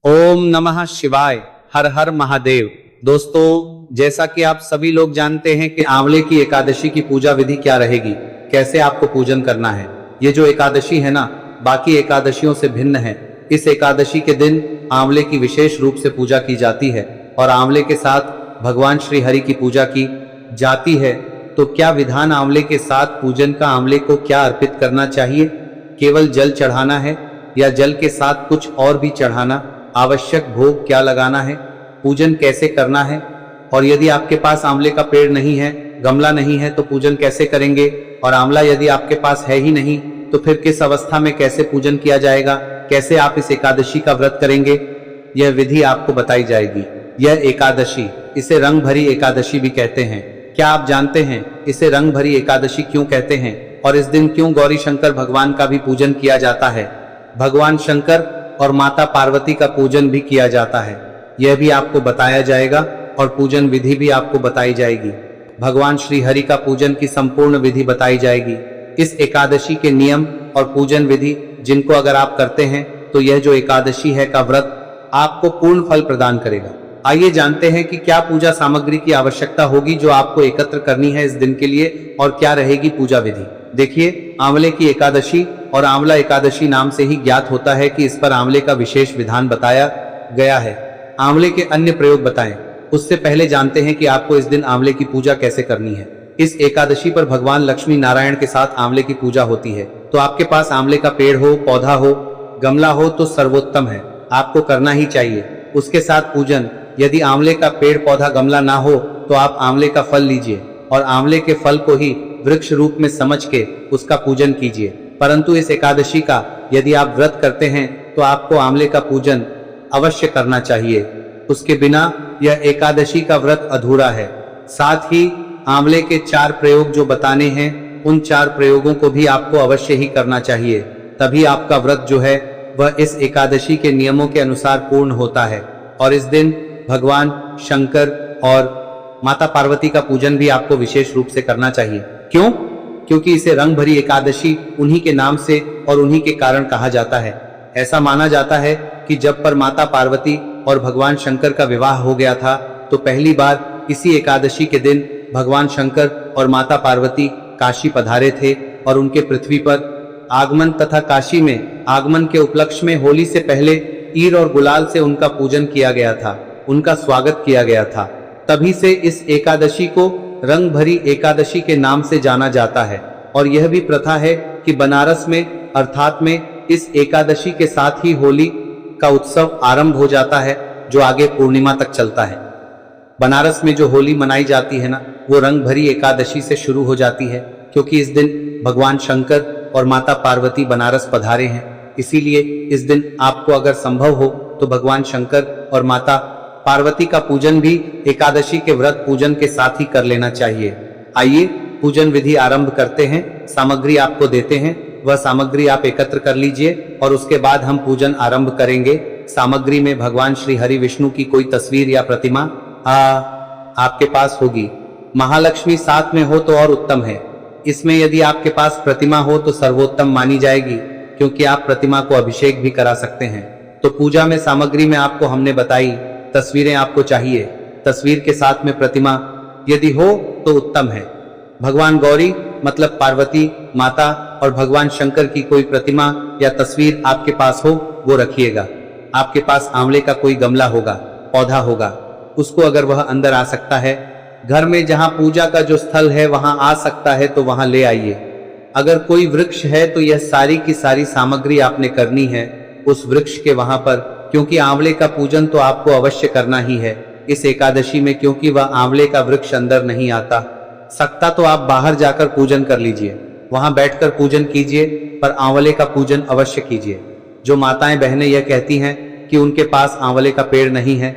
ओम नमः शिवाय। हर हर महादेव। दोस्तों, जैसा कि आप सभी लोग जानते हैं कि आंवले की एकादशी की पूजा विधि क्या रहेगी, कैसे आपको पूजन करना है। ये जो एकादशी है ना, बाकी एकादशियों से भिन्न है। इस एकादशी के दिन आंवले की विशेष रूप से पूजा की जाती है और आंवले के साथ भगवान श्री हरि की पूजा की जाती है। तो क्या विधान आंवले के साथ पूजन का, आंवले को क्या अर्पित करना चाहिए? केवल जल चढ़ाना है या जल के साथ कुछ और भी चढ़ाना? आवश्यक भोग क्या लगाना है? पूजन कैसे करना है? और यदि आपके पास आंवले का पेड़ नहीं है, गमला नहीं है, तो पूजन कैसे करेंगे? और आंवला यदि आपके पास है ही नहीं, तो फिर किस अवस्था में कैसे पूजन किया जाएगा? कैसे आप इस एकादशी का व्रत करेंगे? यह विधि आपको बताई जाएगी। यह एकादशी, इसे रंग भरी एकादशी भी कहते हैं। क्या आप जानते हैं इसे रंग भरी एकादशी क्यों कहते हैं और इस दिन क्यों गौरी शंकर भगवान का भी पूजन किया जाता है? भगवान शंकर और माता पार्वती का पूजन भी किया जाता है, यह भी आपको बताया जाएगा और पूजन विधि भी आपको बताई जाएगी। भगवान श्री हरि का पूजन की संपूर्ण विधि बताई जाएगी। इस एकादशी के नियम और पूजन विधि जिनको अगर आप करते हैं तो यह जो एकादशी है का व्रत आपको पूर्ण फल प्रदान करेगा। आइए जानते हैं कि क्या पूजा सामग्री की आवश्यकता होगी जो आपको एकत्र करनी है इस दिन के लिए, और क्या रहेगी पूजा विधि। देखिए, आंवले की एकादशी और आंवला एकादशी नाम से ही ज्ञात होता है कि इस पर आंवले का विशेष विधान बताया गया है। आंवले के अन्य प्रयोग बताएं, उससे पहले जानते हैं कि आपको इस दिन आंवले की पूजा कैसे करनी है। इस एकादशी पर भगवान लक्ष्मी नारायण के साथ आंवले की पूजा होती है। तो आपके पास आंवले का पेड़ हो, पौधा हो, गमला हो तो सर्वोत्तम है, आपको करना ही चाहिए। उसके साथ पूजन, यदि आंवले का पेड़, पौधा, गमला ना हो तो आप आंवले का फल लीजिए और आंवले के फल को ही वृक्ष रूप में समझ के उसका पूजन कीजिए। परंतु इस एकादशी का यदि आप व्रत करते हैं तो आपको आंवले का पूजन अवश्य करना चाहिए, उसके बिना यह एकादशी का व्रत अधूरा है। साथ ही आंवले के 4 प्रयोग जो बताने हैं, उन 4 प्रयोगों को भी आपको अवश्य ही करना चाहिए, तभी आपका व्रत जो है वह इस एकादशी के नियमों के अनुसार पूर्ण होता है। और इस दिन भगवान शंकर और माता पार्वती का पूजन भी आपको विशेष रूप से करना चाहिए। क्यों? क्योंकि इसे रंग भरी एकादशी उन्हीं के नाम से और उन्हीं के कारण कहा जाता है। ऐसा माना जाता है कि जब पर माता पार्वती और भगवान शंकर का विवाह हो गया था तो पहली बार इसी एकादशी के दिन भगवान शंकर और माता पार्वती काशी पधारे थे और उनके पृथ्वी पर आगमन तथा काशी में आगमन के उपलक्ष्य में होली से पहले ईर और गुलाल से उनका पूजन किया गया था, उनका स्वागत किया गया था। तभी से इस एकादशी को रंग भरी एकादशी के नाम से जाना जाता है। और यह भी प्रथा है कि बनारस में अर्थात में इस एकादशी के साथ ही होली का उत्सव आरंभ हो जाता है, जो आगे पूर्णिमा तक चलता है। बनारस में जो होली मनाई जाती है ना, वो रंग भरी एकादशी से शुरू हो जाती है, क्योंकि इस दिन भगवान शंकर और माता पार्वती बनारस पधारे हैं। इसीलिए इस दिन आपको अगर संभव हो तो भगवान शंकर और माता पार्वती का पूजन भी एकादशी के व्रत पूजन के साथ ही कर लेना चाहिए। आइए पूजन विधि आरंभ करते हैं। सामग्री आपको देते हैं, वह सामग्री आप एकत्र कर लीजिए और उसके बाद हम पूजन आरंभ करेंगे। सामग्री में भगवान श्री हरि विष्णु की कोई तस्वीर या प्रतिमा आपके पास होगी। महालक्ष्मी साथ में हो तो और उत्तम है। इसमें यदि आपके पास प्रतिमा हो तो सर्वोत्तम मानी जाएगी, क्योंकि आप प्रतिमा को अभिषेक भी करा सकते हैं। तो पूजा में सामग्री में आपको हमने बताई, तस्वीरें आपको चाहिए, तस्वीर के साथ में प्रतिमा यदि हो तो उत्तम है। भगवान गौरी मतलब पार्वती माता और भगवान शंकर की कोई प्रतिमा या तस्वीर आपके पास हो वो रखिएगा। आपके पास आंवले का कोई गमला होगा, पौधा होगा, उसको अगर वह अंदर आ सकता है, घर में जहां पूजा का जो स्थल है वहां आ सकता है तो वहां ले आइए। अगर कोई वृक्ष है तो यह सारी की सारी सामग्री आपने करनी है उस वृक्ष के वहां पर, क्योंकि आंवले का पूजन तो आपको अवश्य करना ही है इस एकादशी में, क्योंकि वह आंवले का वृक्ष अंदर नहीं आता सकता। तो आप बाहर जाकर पूजन कर लीजिए, वहां बैठकर पूजन कीजिए, पर आंवले का पूजन अवश्य कीजिए। जो माताएं बहनें यह कहती हैं कि उनके पास आंवले का पेड़ नहीं है,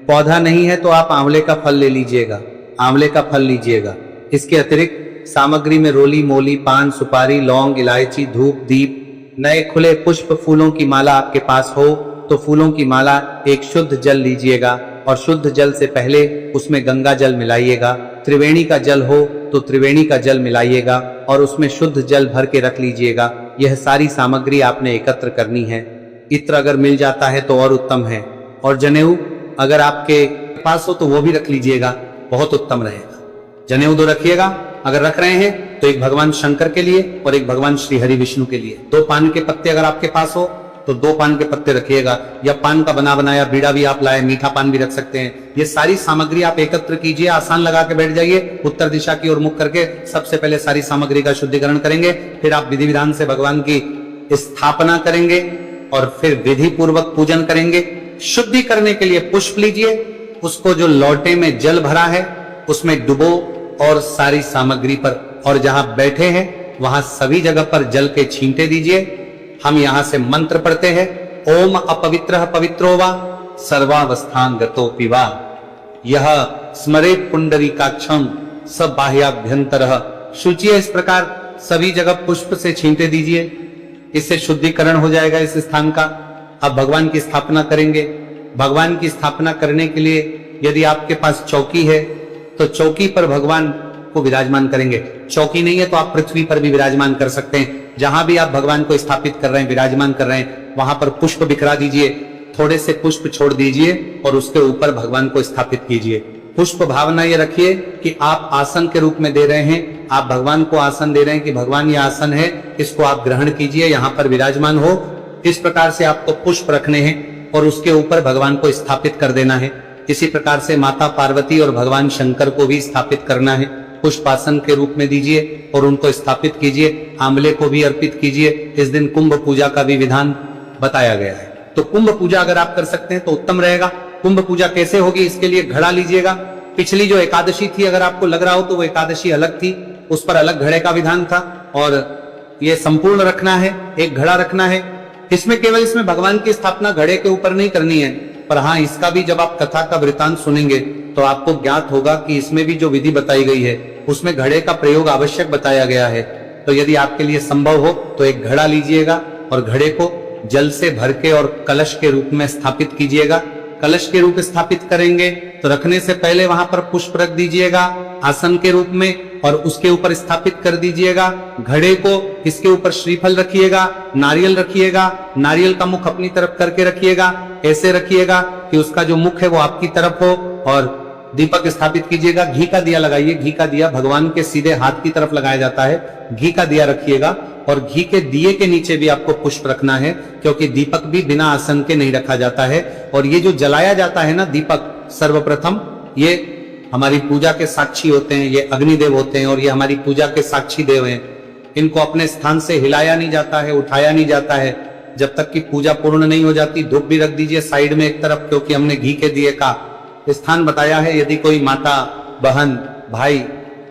पौधा नहीं है, तो आप आंवले का फल ले लीजिएगा, आंवले का फल लीजिएगा। इसके अतिरिक्त सामग्री में रोली, मोली, पान, सुपारी, लौंग, इलायची, धूप, दीप, नए खुले पुष्प, फूलों की माला आपके पास हो तो फूलों की माला, एक शुद्ध जल लीजिएगा और शुद्ध जल से पहले उसमें गंगा जल मिलाइएगा। त्रिवेणी का जल हो तो त्रिवेणी का जल मिलाइएगा और उसमें शुद्ध जल भर के रख लीजिएगा। यह सारी सामग्री आपने एकत्र करनी है। इत्र अगर मिल जाता है तो और उत्तम है, और जनेऊ अगर आपके पास हो तो वो भी रख लीजिएगा, बहुत उत्तम रहेगा। जनेऊ 2 रखिएगा। अगर रख रहे हैं तो एक भगवान शंकर के लिए और एक भगवान श्री हरि विष्णु के लिए। 2 पान के पत्ते अगर आपके पास हो तो 2 पान के पत्ते रखिएगा, या पान का बना बनाया बीड़ा भी आप लाए, मीठा पान भी रख सकते हैं। ये सारी सामग्री आप एकत्र कीजिए, आसान लगा के बैठ जाइए, उत्तर दिशा की ओर मुख करके सबसे पहले सारी सामग्री का शुद्धिकरण करेंगे। फिर आप विधि विधान से भगवान की स्थापना करेंगे और फिर विधि पूर्वक पूजन करेंगे। शुद्धि करने के लिए पुष्प लीजिए, उसको जो लोटे में जल भरा है उसमें डुबो और सारी सामग्री पर, और जहां बैठे हैं वहां सभी जगह पर जल के छींटे दीजिए। हम यहां से मंत्र पढ़ते हैं, ओम अपवित्रः पवित्रो वा सर्वावस्थान गतो पिवा, यह स्मरेत पुंडरीकाक्षं सब बाह्याभ्यंतरः शुचिए। इस प्रकार सभी जगह पुष्प से छींटे दीजिए, इससे शुद्धिकरण हो जाएगा इस स्थान का। अब भगवान की स्थापना करेंगे। भगवान की स्थापना करने के लिए यदि आपके पास चौकी है तो चौकी पर भगवान को विराजमान करेंगे। चौकी नहीं है तो आप पृथ्वी पर भी विराजमान कर सकते हैं। जहां भी आप भगवान को स्थापित कर रहे हैं, विराजमान कर रहे हैं, वहां पर पुष्प बिखरा दीजिए, थोड़े से पुष्प छोड़ दीजिए और उसके ऊपर भगवान को स्थापित कीजिए। पुष्प भावना ये रखिए कि आप आसन के रूप में दे रहे हैं, आप भगवान को आसन दे रहे हैं कि भगवान ये आसन है, इसको आप ग्रहण कीजिए, यहाँ पर विराजमान हो। इस प्रकार से आपको पुष्प रखने हैं और उसके ऊपर भगवान को स्थापित कर देना है। इसी प्रकार से माता पार्वती और भगवान शंकर को भी स्थापित करना है। पुष्पासन के रूप में दीजिए और उनको स्थापित कीजिए। आंवले को भी अर्पित कीजिए। इस दिन कुंभ पूजा का भी विधान बताया गया है, तो कुंभ पूजा अगर आप कर सकते हैं तो उत्तम रहेगा। कुंभ पूजा कैसे होगी, इसके लिए घड़ा लीजिएगा। पिछली जो एकादशी थी, अगर आपको लग रहा हो तो वो एकादशी अलग थी, उस पर अलग घड़े का विधान था, और ये संपूर्ण रखना है, एक घड़ा रखना है। इसमें केवल इसमें भगवान की स्थापना घड़े के ऊपर नहीं करनी है, पर हाँ, इसका भी जब आप कथा का वृतांत सुनेंगे तो आपको ज्ञात होगा कि इसमें भी जो विधि बताई गई है उसमें घड़े का प्रयोग आवश्यक बताया गया है। तो यदि आपके लिए संभव हो तो एक घड़ा लीजिएगा और घड़े को जल से भर के और कलश के रूप में स्थापित कीजिएगा। कलश के रूप स्थापित करेंगे तो रखने से पहले वहां पर पुष्प रख दीजिएगा आसन के रूप में, और उसके ऊपर स्थापित कर दीजिएगा घड़े को। इसके ऊपर श्रीफल रखिएगा, नारियल रखिएगा, नारियल का मुख अपनी तरफ करके रखिएगा, ऐसे रखिएगा कि उसका जो मुख है वो आपकी तरफ हो, और दीपक स्थापित कीजिएगा। घी का दिया लगाइए। घी का दिया भगवान के सीधे हाथ की तरफ लगाया जाता है। घी का दिया रखिएगा, और घी के दिए के नीचे भी आपको पुष्प रखना है, क्योंकि दीपक भी बिना आसन के नहीं रखा जाता है। और ये जो जलाया जाता है ना दीपक, सर्वप्रथम ये हमारी पूजा के साक्षी होते हैं, ये अग्निदेव होते हैं, और ये हमारी पूजा के साक्षी देव हैं। इनको अपने स्थान से हिलाया नहीं जाता है, उठाया नहीं जाता है जब तक कि पूजा पूर्ण नहीं हो जाती। धूप भी रख दीजिए साइड में एक तरफ, क्योंकि हमने घी के दिए का स्थान बताया है। यदि कोई माता, बहन, भाई,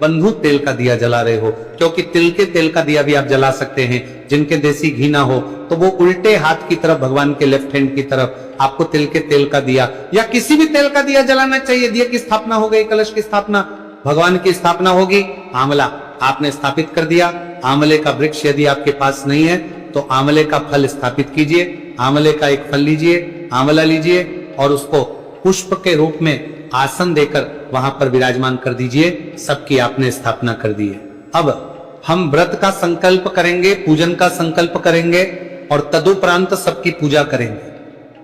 बंधु तेल का दिया जला रहे हो, क्योंकि तिल के तेल का दिया भी आप जला सकते हैं। जिनके देसी घी ना हो तो वो उल्टे हाथ की तरफ, भगवान के लेफ्ट हैंड की तरफ आपको तिल के तेल का दिया या किसी भी तेल का दिया जलाना चाहिए। दिया की स्थापना हो गई, कलश की स्थापना, भगवान की स्थापना होगी। आंवला आपने स्थापित कर दिया। आंवले का वृक्ष यदि आपके पास नहीं है तो आंवले का फल स्थापित कीजिए। आंवले का एक फल लीजिए, आंवला लीजिए, और उसको पुष्प के रूप में आसन देकर वहां पर विराजमान कर दीजिए। सबकी आपने स्थापना कर दी है। अब हम व्रत का संकल्प करेंगे, पूजन का संकल्प करेंगे, और तदुपरांत सबकी पूजा करेंगे।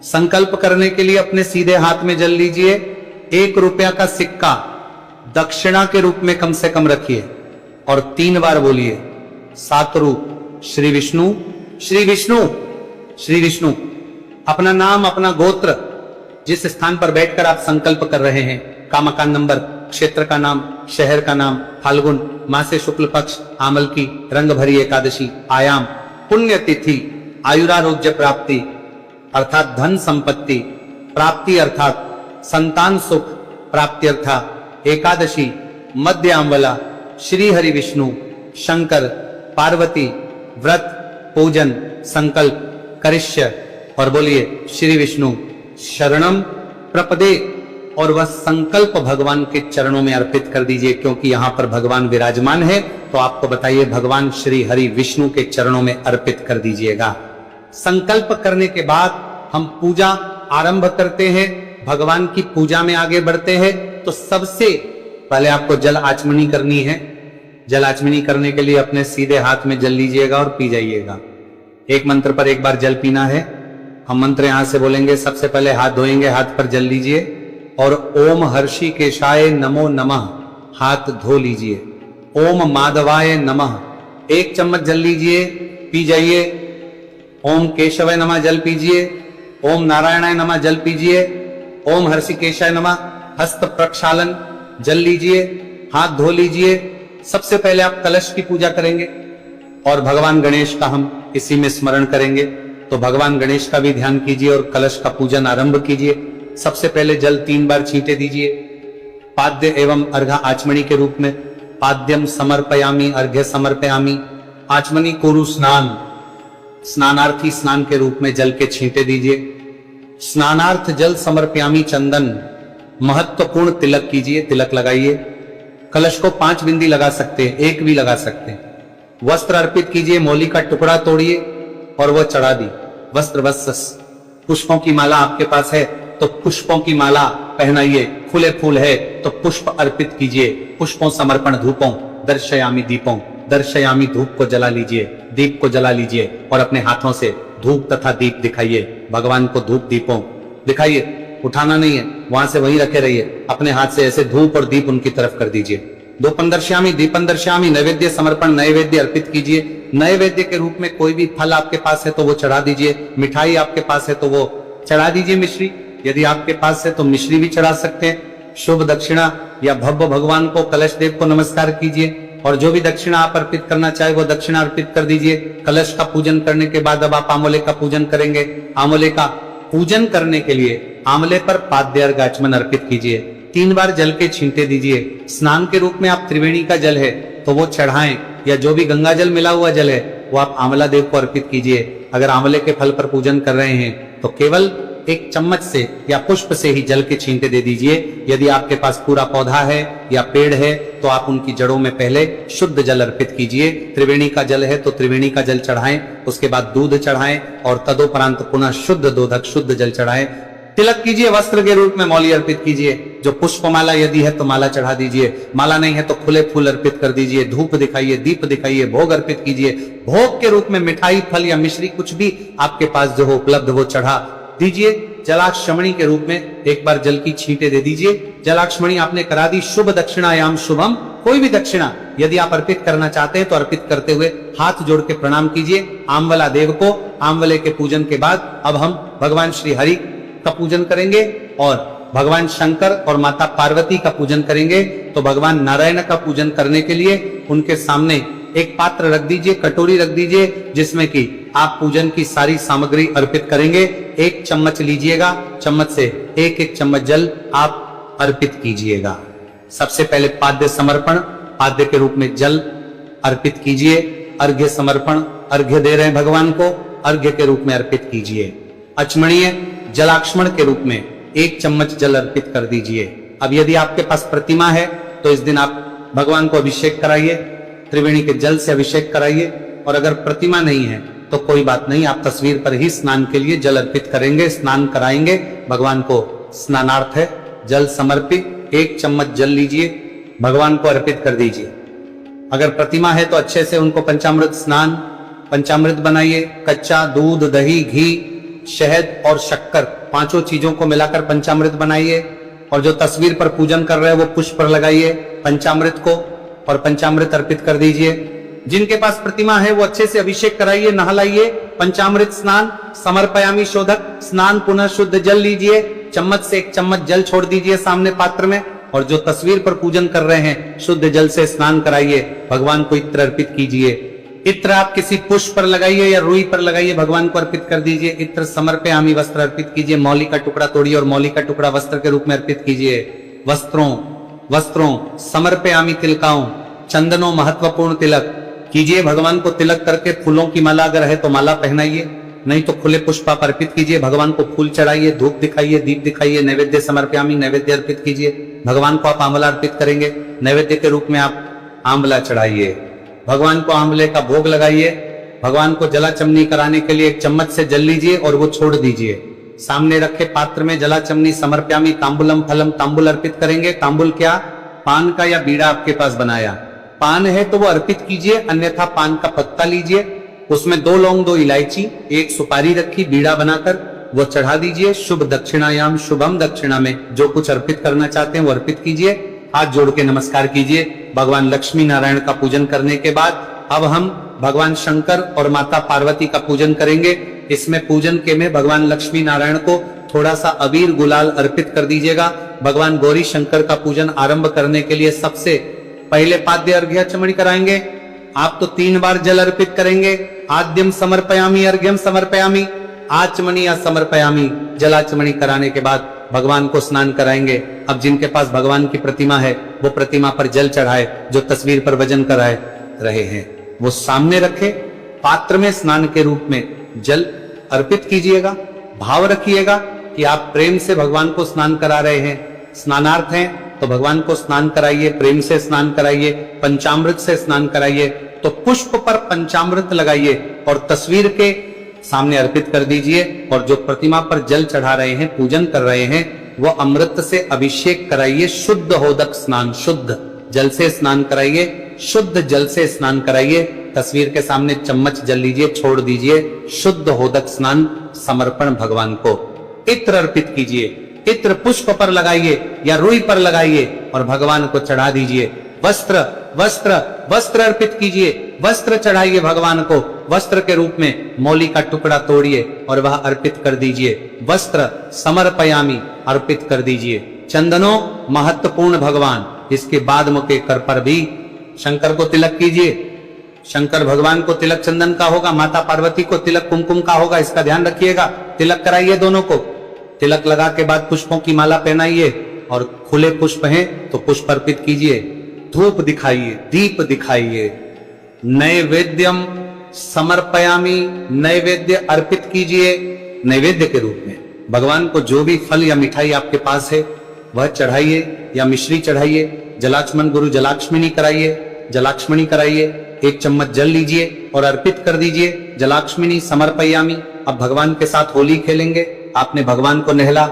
संकल्प करने के लिए अपने सीधे हाथ में जल लीजिए। 1 रुपया का सिक्का दक्षिणा के रूप में कम से कम रखिए, और 3 बार बोलिए सातरूप श्री विष्णु, श्री विष्णु, श्री विष्णु। अपना नाम, अपना गोत्र, जिस स्थान पर बैठकर आप संकल्प कर रहे हैं, का मकान नंबर, क्षेत्र का नाम, शहर का नाम, फाल्गुन मासे शुक्ल पक्ष, आमल की रंग भरी एकादशी, आयाम, पुण्य तिथि, आयुरारोग्य प्राप्ति अर्थात धन संपत्ति प्राप्ति अर्थात संतान सुख प्राप्ति अर्थात एकादशी, मध्य आंवला, श्री हरि विष्णु, शंकर, पार्वती, व्रत, पूजन, संकल्प करिष्य, और बोलिए श्री विष्णु शरणम प्रपदे, और वह संकल्प भगवान के चरणों में अर्पित कर दीजिए, क्योंकि यहां पर भगवान विराजमान है। तो आपको बताइए, भगवान श्री हरि विष्णु के चरणों में अर्पित कर दीजिएगा। संकल्प करने के बाद हम पूजा आरंभ करते हैं, भगवान की पूजा में आगे बढ़ते हैं। तो सबसे पहले आपको जल आचमनी करनी है। जल आचमनी करने के लिए अपने सीधे हाथ में जल लीजिएगा और पी जाइएगा। एक मंत्र पर एक बार जल पीना है। हम मंत्र यहां से बोलेंगे। सबसे पहले हाथ धोएंगे, हाथ पर जल लीजिए और ओम हर्षि केशाय नमो नमः हाथ धो लीजिए। ओम माधवाय नमः 1 चम्मच जल लीजिए, पी जाइए। ओम केशवाय नमः जल पीजिए। ओम नारायणाय नमः जल पीजिए। ओम हर्षिकेशाय नमः हस्त प्रक्षालन जल लीजिए, हाथ धो लीजिए। सबसे पहले आप कलश की पूजा करेंगे और भगवान गणेश का हम इसी में स्मरण करेंगे। तो भगवान गणेश का भी ध्यान कीजिए और कलश का पूजन आरंभ कीजिए। सबसे पहले जल 3 बार छींटे दीजिए। पाद्य एवं अर्घा आचमणी के रूप में पाद्यम समर्पयामी, अर्घ्य समर्पयामी। आचमनी कोरु स्नान, स्नानार्थी स्नान के रूप में जल के छींटे दीजिए। स्नानार्थ जल समर्पयामी चंदन, महत्वपूर्ण तिलक कीजिए, तिलक लगाइए। कलश को 5 बिंदी लगा सकते हैं, 1 भी लगा सकते हैं। वस्त्र अर्पित कीजिए, मौली का टुकड़ा तोड़िए और वह चढ़ा दी। वस्त्र वस्स, पुष्पों की माला आपके पास है तो पुष्पों की माला पहनाइए। फूले फूल है तो पुष्प अर्पित कीजिए। पुष्पों समर्पण धूपों दर्शयामी दीपों, दर्शयामी धूप को जला लीजिए, दीप को जला लीजिए और अपने हाथों से धूप तथा दीप दिखाइए। भगवान को धूप दीपों दिखाइए, उठाना नहीं है, वहां से वहीं रखे रहिए। अपने हाथ से ऐसे धूप और दीप उनकी तरफ कर दीजिए। धूपं दर्शयामी दीपं दर्शयामी, नैवेद्य समर्पण, नैवेद्य अर्पित कीजिए। नैवेद्य के रूप में कोई भी फल आपके पास है तो वो चढ़ा दीजिए। मिठाई आपके पास है तो वो चढ़ा दीजिए। मिश्री यदि आपके पास है तो मिश्री भी चढ़ा सकते हैं। शुभ दक्षिणा या भव्य भगवान को, कलश देव को नमस्कार कीजिए और जो भी दक्षिणा आप अर्पित करना चाहे वो दक्षिणा अर्पित कर दीजिए। कलश का पूजन करने के बाद अब आप आंवले का पूजन करेंगे। आंवले का पूजन करने के लिए आंवले पर पाद्य अर्घ आचमन अर्पित कीजिए। 3 बार जल के छींटे दीजिए। स्नान के रूप में आप त्रिवेणी का जल है तो वो चढ़ाएं या जो भी गंगा जल मिला हुआ जल है वो आप आंवला देव को अर्पित कीजिए। अगर आंवले के फल पर पूजन कर रहे हैं तो केवल 1 चम्मच से या पुष्प से ही जल के छींटे दे दीजिए। यदि आपके पास पूरा पौधा है या पेड़ है तो आप उनकी जड़ों में पहले शुद्ध जल अर्पित कीजिए। त्रिवेणी का जल है तो त्रिवेणी का जल चढ़ाएं, उसके बाद दूध चढ़ाएं और तदोपरांत पुनः शुद्ध दोधक शुद्ध जल चढ़ाएं। तिलक कीजिए, वस्त्र के रूप में मौली अर्पित कीजिए। जो पुष्पमाला यदि है तो माला चढ़ा दीजिए, माला नहीं है तो खुले फूल अर्पित कर दीजिए। धूप दिखाइए, दीप दिखाइए, भोग अर्पित कीजिए। भोग के रूप में मिठाई, फल या मिश्री कुछ भी आपके पास जो हो उपलब्ध वो चढ़ा दीजिए। जलाक्षमणी के रूप में 1 बार जल की छींटे दे दीजिए। जलाक्षमणी आपने करा दी। शुभ दक्षिणायाम शुभम, कोई भी दक्षिणा यदि आप अर्पित करना चाहते हैं तो अर्पित करते हुए हाथ जोड़ के प्रणाम कीजिए आंवला देव को। आंवले के पूजन के बाद अब हम भगवान श्री हरि का पूजन करेंगे और भगवान शंकर और माता पार्वती का पूजन करेंगे। तो भगवान नारायण का पूजन करने के लिए उनके सामने एक पात्र रख दीजिए, कटोरी रख दीजिए जिसमें कि आप पूजन की सारी सामग्री अर्पित करेंगे। 1 चम्मच लीजिएगा, चम्मच से 1-1 चम्मच जल आप अर्पित कीजिएगा। सबसे पहले पाद्य समर्पण, पाद्य के रूप में जल अर्पित कीजिए। अर्घ्य समर्पण, अर्घ्य दे रहे हैं भगवान को, अर्घ्य के रूप में अर्पित कीजिए। अचमणीय जलाक्षमण के रूप में 1 चम्मच जल अर्पित कर दीजिए। अब यदि आपके पास प्रतिमा है तो इस दिन आप भगवान को अभिषेक कराइए, त्रिवेणी के जल से अभिषेक कराइए। और अगर प्रतिमा नहीं है तो कोई बात नहीं, आप तस्वीर पर ही स्नान के लिए जल अर्पित करेंगे, स्नान कराएंगे। भगवान को स्नानार्थ है जल समर्पित। 1 चम्मच जल लीजिए, भगवान को अर्पित कर दीजिए। अगर प्रतिमा है तो अच्छे से उनको पंचामृत स्नान, पंचामृत बनाइए। कच्चा दूध, दही, घी, शहद और शक्कर, 5 चीजों को मिलाकर पंचामृत बनाइए। और जो तस्वीर पर पूजन कर रहे हैं वो पुष्प पर लगाइए पंचामृत को और पंचामृत अर्पित कर दीजिए। जिनके पास प्रतिमा है वो अच्छे से अभिषेक कराइए, नहलाइए। पंचामृत स्नान, समर्पयामी शोधक स्नान, पुनः शुद्ध जल लीजिए। चम्मच से 1 चम्मच जल छोड़ दीजिए सामने पात्र में और जो तस्वीर पर पूजन कर रहे हैं शुद्ध जल से स्नान कराइए। भगवान को इत्र अर्पित कीजिए। इत्र आप किसी पुष्प पर लगाइए या रुई पर लगाइए, भगवान को अर्पित कर दीजिए। इत्र समर्पयामी, वस्त्र अर्पित कीजिए। मौली का टुकड़ा तोड़िए और मौली का टुकड़ा वस्त्र के रूप में अर्पित कीजिए। वस्त्रों समर्पयामी तिलकाओं, चंदनों महत्वपूर्ण तिलक कीजिए। भगवान को तिलक करके फूलों की माला अगर है तो माला पहनाइए, नहीं तो खुले पुष्प आप अर्पित कीजिए। भगवान को फूल चढ़ाइए, धूप दिखाइए, दीप दिखाइए। नैवेद्य समर्पयामी, नैवेद्य अर्पित कीजिए। भगवान को आप आंवला अर्पित करेंगे, नैवेद्य के रूप में आप आंवला चढ़ाइए। भगवान को आंवले का भोग लगाइए। भगवान को जलाचमनी कराने के लिए 1 चम्मच से जल लीजिए और वो छोड़ दीजिए। सामने रखे पात्र में जलाचमनी समर्पयामी तांबुलम फलम, तांबुल अर्पित करेंगे। तांबुल क्या? पान का या बीड़ा आपके पास बनाया पान है तो वो अर्पित कीजिए, अन्यथा पान का पत्ता लीजिए, उसमें 2 लौंग 2 इलायची 1 सुपारी रखी बीड़ा बनाकर, वो चढ़ा दीजिए। शुभ दक्षिणायाम शुभम दक्षिणा में जो कुछ अर्पित करना चाहते हैं वो अर्पित कीजिए। हाथ जोड़ के नमस्कार कीजिए। भगवान लक्ष्मी नारायण का पूजन करने के बाद अब हम भगवान शंकर और माता पार्वती का पूजन करेंगे। इसमें पूजन के में भगवान लक्ष्मी नारायण को थोड़ा सा अबीर गुलाल अर्पित कर दीजिएगा। भगवान गौरी शंकर का पूजन आरंभ करने के लिए सबसे पहले पाद्य अर्घ्य चमड़ी कराएंगे। आप तो 3 बार जल अर्पित करेंगे। आद्यम समर्पयामी, अर्घ्यम समर्पयामी, आचमनी या समर्पयामी। जलाचमनी कराने के बाद भगवान को स्नान कराएंगे। अब जिनके पास भगवान की प्रतिमा है वो प्रतिमा पर जल चढ़ाए। जो तस्वीर पर वजन कराए रहे हैं वो सामने रखे। पात्र में स्नान के रूप में जल अर्पित कीजिएगा। भाव रखिएगा कि आप प्रेम से भगवान को स्नान करा रहे हैं। स्नानार्थ हैं तो भगवान को स्नान कराइए, प्रेम से स्नान कराइए, पंचामृत से स्नान कराइए। तो पुष्प पर पंचामृत लगाइए और तस्वीर के सामने अर्पित कर दीजिए। और जो प्रतिमा पर जल चढ़ा रहे हैं, पूजन कर रहे हैं, वो अमृत से अभिषेक कराइए। शुद्ध होदक स्नान, शुद्ध जल से स्नान कराइए, शुद्ध जल से स्नान कराइए। तस्वीर के सामने चम्मच जल लीजिए, छोड़ दीजिए। शुद्ध होदक स्नान समर्पण भगवान को। इत्र अर्पित कीजिए। इत्र पुष्प पर लगाइए या रुई पर लगाइए और भगवान को चढ़ा दीजिए। वस्त्र वस्त्र वस्त्र अर्पित कीजिए। वस्त्र चढ़ाइए भगवान को। वस्त्र के रूप में मौली का टुकड़ा तोड़िए और वह अर्पित कर दीजिए। वस्त्र समर्पयामी, अर्पित कर दीजिए। चंदनो महत्वपूर्ण भगवान। इसके बाद मुके कर पर भी शंकर को तिलक कीजिए। शंकर भगवान को तिलक चंदन का होगा, माता पार्वती को तिलक कुमकुम का होगा। इसका ध्यान रखिएगा। तिलक कराइए दोनों को। तिलक लगा के बाद पुष्पों की माला पहनाइए और खुले पुष्प हैं तो पुष्प अर्पित कीजिए। धूप दिखाइए, दीप दिखाइए। नैवेद्यम समर्पयामी, नैवेद्य अर्पित कीजिए। नैवेद्य के रूप में भगवान को जो भी फल या मिठाई आपके पास है वह चढ़ाइए या मिश्री चढ़ाइए। जलाचमन गुरु जलाक्ष्मणी कराइए, जलाक्ष्मणी कराइए। 1 चम्मच जल लीजिए और अर्पित कर दीजिए। जलाक्ष्मणी समर्पयामी। अब भगवान के साथ होली खेलेंगे। आपने भगवान को नहला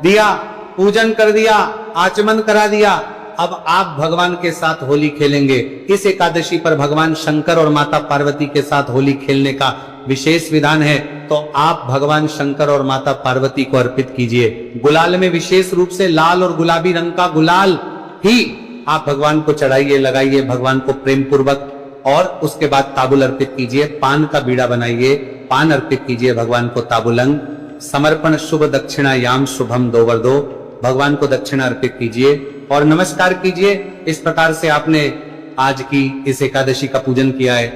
दिया, पूजन कर दिया, आचमन करा दिया। अब आप भगवान के साथ होली खेलेंगे। इस एकादशी पर भगवान शंकर और माता पार्वती के साथ होली खेलने का विशेष विधान है। तो आप भगवान शंकर और माता पार्वती को अर्पित कीजिए। गुलाल में विशेष रूप से लाल और गुलाबी रंग का गुलाल ही आप भगवान को चढ़ाइए, लगाइए भगवान को प्रेम पूर्वक। और उसके बाद ताबुल अर्पित कीजिए। पान का बीड़ा बनाइए, पान अर्पित कीजिए भगवान को। ताबुलंग समर्पण शुभ दक्षिणा याम शुभम दोवर दो। भगवान को दक्षिणा अर्पित कीजिए और नमस्कार कीजिए। इस प्रकार से आपने आज की इस एकादशी का पूजन किया है।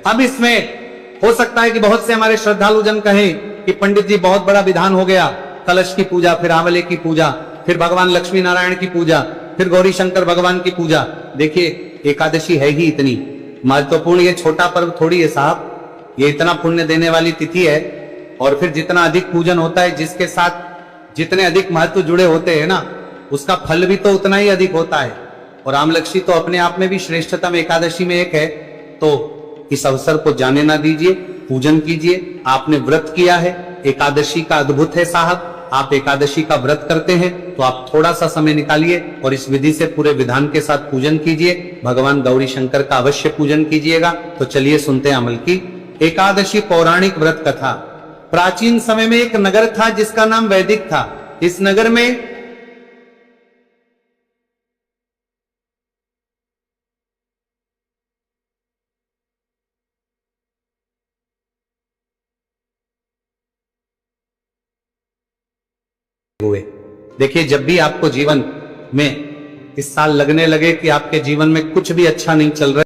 अब इसमें हो सकता है कि बहुत से हमारे श्रद्धालु जन कहें कि पंडित जी बहुत बड़ा विधान हो गया। कलश की पूजा, फिर आंवले की पूजा, फिर भगवान लक्ष्मी नारायण की पूजा, फिर गौरी शंकर भगवान की पूजा। देखिए एकादशी है ही इतनी महत्वपूर्ण, ये छोटा पर्व थोड़ी है साहब। ये इतना पुण्य देने वाली तिथि है। और फिर जितना अधिक पूजन होता है, जिसके साथ जितने अधिक महत्व जुड़े होते हैं ना, उसका फल भी तो उतना ही अधिक होता है। और आमलक्षी तो अपने आप में भी श्रेष्ठतम एकादशी में एक है। तो इस अवसर को जाने ना दीजिए, पूजन कीजिए। आपने व्रत किया है, एकादशी का अद्भुत है साहब। आप एकादशी का व्रत करते हैं तो आप थोड़ा सा समय निकालिए और इस विधि से पूरे विधान के साथ पूजन कीजिए। भगवान गौरी शंकर का अवश्य पूजन कीजिएगा। तो चलिए सुनते हैं अमल की एकादशी पौराणिक व्रत कथा। प्राचीन समय में एक नगर था जिसका नाम वैदिक था। इस नगर में हुए। देखिए जब भी आपको जीवन में इस साल लगने लगे कि आपके जीवन में कुछ भी अच्छा नहीं चल रहा